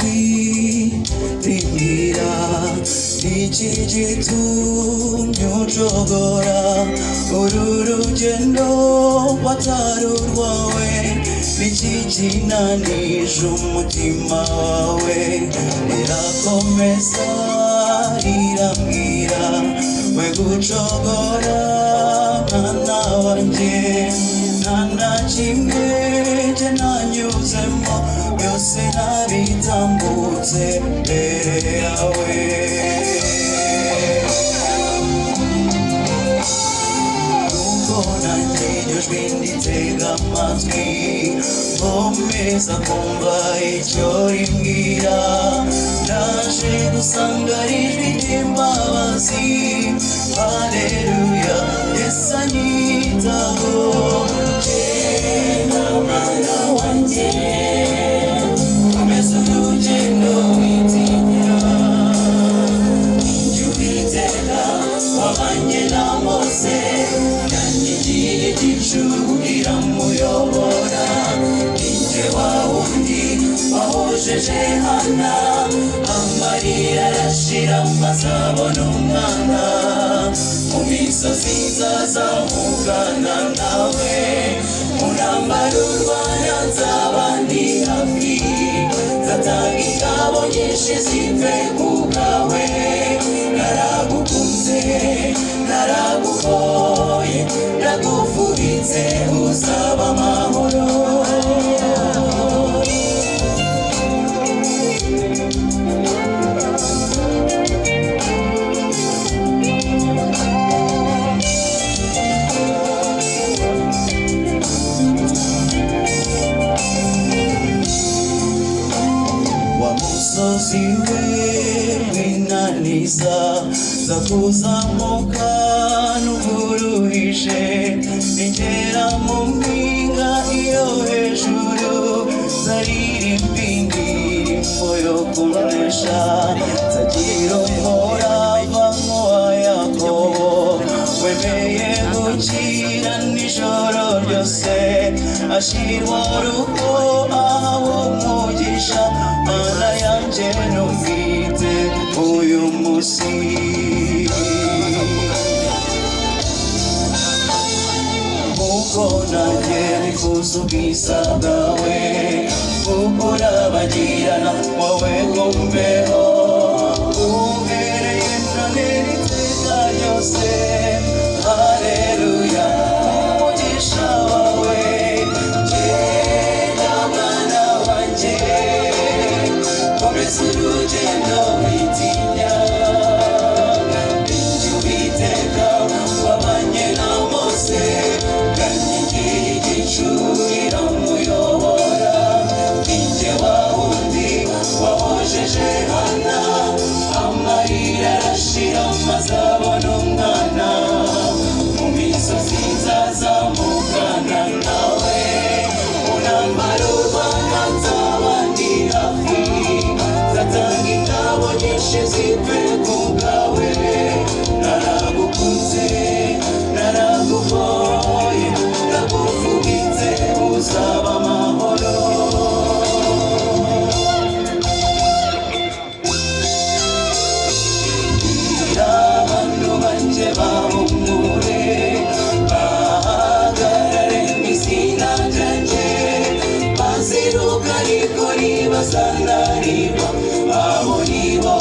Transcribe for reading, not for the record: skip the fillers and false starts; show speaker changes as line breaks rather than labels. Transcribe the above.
ijwi rimbwira iki gitumye ucogora uru rugendo watari urwawe niki kinanije umutima wawe rirakomeza rirambwira we gucogora mwana wanjye nta na kimwe nje nanyuzemo byose nabitambutse mbere yawe nuko nanjye iryo jwi nditega amatwi nkomeza kumva icyo rimbwira ndaje gusanga ari ijwi ry'imbabazi haleluya yesu anyitaho genda mwana wanjye komeza urugendo witinya ninjye Uwiteka wabanye na Mose yanyigiye igicu iramuyobora ninjye wa wundi wahojeje Hana amarira arashira maze abona umwana mu misozi nzazamukana nawe mu ntambara urwana nzaba ndi hafi nzatanga ingabo nyinshi zipfe ku bwawe naragukunze naraguhoye ndagufubitse uzaba amahoro Siwe winaniza zakuzamuka n'uburuhije ingera mu mpinga iyo hejuru zaririmba indirimbo yo kunesha zagira umurava nk'uwa Yakobo wemeye gukira nijoro ryose ashirwa urugo ahawe umugisha mana yanjye n'ubwite uyu munsi kuko nanjye nifuza ubwiza bwawe kuko urabagirana wowe kumbeho umbereye none iteka ryose haleluya umugisha wawe genda mwana wanjye komeza urugendo witinya ninjye Uwiteka wabanye na Mose yanyigiye igicu iramuyobora ninjye wa wundi wahojeje Hana amarira arashira maze abona umwana mu misozi nzazamukana nawe mu ntambara urwana nzaba ndi hafi nzatanga ingabo nyinshi zipfe ku bwawe naragukunze naraguhoye ndagufubitse uzaba amahoro abantu banjye bahumure bahagarare mu izina ryanjye baziruka ariko ntibazananirwa abo nibo